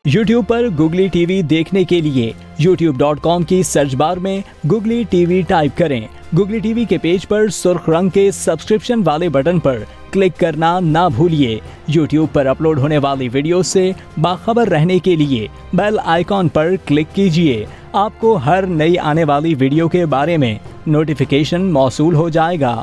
YouTube पर Googly TV देखने के लिए youtube.com की सर्च बार में Googly टीवी टाइप करें। Googly टीवी के पेज पर सुर्ख रंग के सब्सक्रिप्शन वाले बटन पर क्लिक करना ना भूलिए। YouTube पर अपलोड होने वाली वीडियो से बाखबर रहने के लिए बेल आइकॉन पर क्लिक कीजिए। आपको हर नई आने वाली वीडियो के बारे में नोटिफिकेशन मौसूल हो जाएगा।